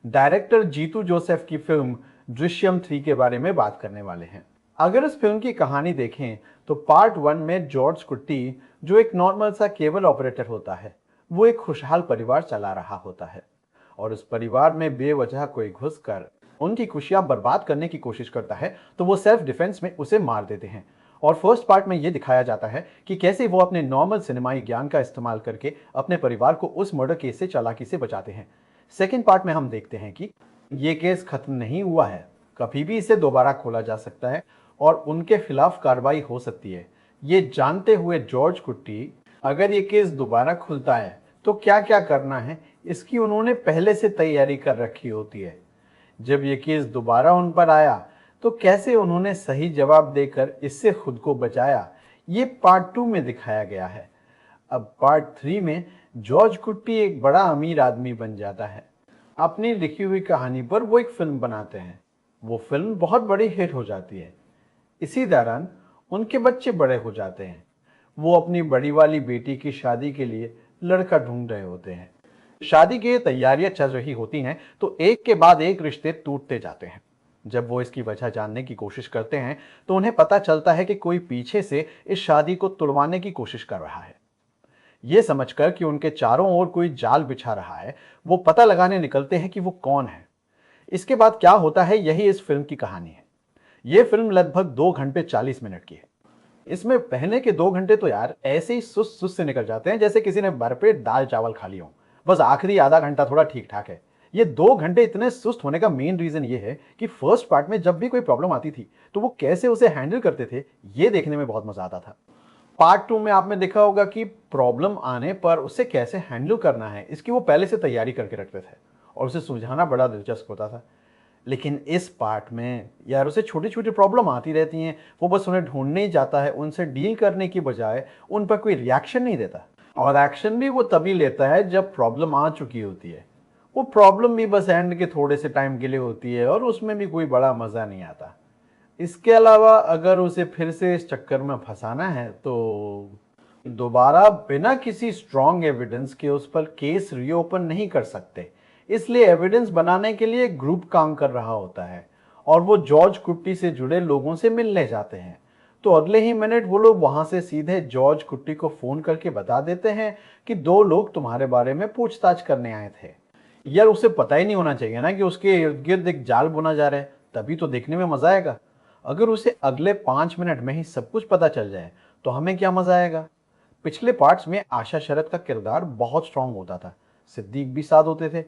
Director Jitu Joseph की film Drishyam 3 के बारे में बात करने वाले हैं। अगर इस फिल्म की कहानी देखें तो पार्ट 1 में जॉर्ज कुट्टी, जो एक नॉर्मल सा केबल ऑपरेटर होता है, वो एक खुशहाल परिवार चला रहा होता है और उस परिवार में बेवजह कोई घुसकर उनकी खुशियां बर्बाद करने की कोशिश करता है तो वो सेल्फ डिफेंस में उसे मार देते हैं। और फर्स्ट पार्ट में ये दिखाया जाता है कि कैसे वो अपने नॉर्मल सिनेमाई ज्ञान का इस्तेमाल करके अपने परिवार को उस मर्डर केस से चालाकी से बचाते हैं। सेकेंड पार्ट में हम देखते हैं कि ये केस खत्म नहीं हुआ है, कभी भी इसे दोबारा खोला जा सकता है और उनके खिलाफ कार्रवाई हो सकती है। ये जानते हुए जॉर्ज कुट्टी, अगर ये केस दोबारा खुलता है तो क्या क्या करना है, इसकी उन्होंने पहले से तैयारी कर रखी होती है। जब ये केस दोबारा उन पर आया तो कैसे उन्होंने सही जवाब देकर इससे खुद को बचाया, ये पार्ट 2 में दिखाया गया है। अब पार्ट 3 में जॉर्ज कुट्टी एक बड़ा अमीर आदमी बन जाता है। अपनी लिखी हुई कहानी पर वो एक फिल्म बनाते हैं। वो फिल्म बहुत बड़ी हिट हो जाती है। इसी दौरान उनके बच्चे बड़े हो जाते हैं। वो अपनी बड़ी वाली बेटी की शादी के लिए लड़का ढूंढ रहे होते हैं। शादी की तैयारियां चल रही होती हैं तो एक के बाद एक रिश्ते टूटते जाते हैं। जब वो इसकी वजह जानने की कोशिश करते हैं तो उन्हें पता चलता है कि कोई पीछे से इस शादी को तोड़वाने की कोशिश कर रहा है। ये समझकर कि उनके चारों ओर कोई जाल बिछा रहा है, वो पता लगाने निकलते हैं कि वो कौन है। इसके बाद क्या होता है, यही इस फिल्म की कहानी है। ये फिल्म लगभग 2 घंटे 40 मिनट की है। इसमें पहले के 2 घंटे तो यार ऐसे ही सुस्त सुस्त से निकल जाते हैं जैसे किसी ने भरपेट दाल चावल खा लिया हो। बस आखिरी आधा घंटा थोड़ा ठीक ठाक है। ये 2 घंटे इतने सुस्त होने का मेन रीजन ये है कि फर्स्ट पार्ट में जब भी कोई प्रॉब्लम आती थी तो वो कैसे उसे हैंडल करते थे, ये देखने में बहुत मजा आता था। पार्ट 2 में आपने देखा होगा कि प्रॉब्लम आने पर उसे कैसे हैंडल करना है, इसकी वो पहले से तैयारी करके रखते थे और उसे सुलझाना बड़ा दिलचस्प होता था। लेकिन इस पार्ट में यार उसे छोटी छोटी प्रॉब्लम आती रहती हैं, वो बस उन्हें ढूंढने ही जाता है, उनसे डील करने की बजाय उन पर कोई रिएक्शन नहीं देता। और एक्शन भी वो तभी लेता है जब प्रॉब्लम आ चुकी होती है। वो प्रॉब्लम भी बस एंड के थोड़े से टाइम के लिए होती है और उसमें भी कोई बड़ा मज़ा नहीं आता। इसके अलावा अगर उसे फिर से इस चक्कर में फंसाना है तो दोबारा बिना किसी स्ट्रॉन्ग एविडेंस के उस पर केस रीओपन नहीं कर सकते। इसलिए एविडेंस बनाने के लिए एक ग्रुप काम कर रहा होता है और वो जॉर्ज कुट्टी से जुड़े लोगों से मिलने जाते हैं। तो अगले ही मिनट वो लोग वहां से सीधे जॉर्ज कुट्टी को फोन करके बता देते हैं कि 2 लोग तुम्हारे बारे में पूछताछ करने आए थे। यार उसे पता ही नहीं होना चाहिए ना कि उसके इर्द गिर्द एक जाल बुना जा रहा है, तभी तो देखने में मजा आएगा। अगर उसे अगले 5 मिनट में ही सब कुछ पता चल जाए तो हमें क्या मजा आएगा। पिछले पार्ट्स में आशा शरद का किरदार बहुत स्ट्रांग होता था, सिद्दीक भी साथ होते थे,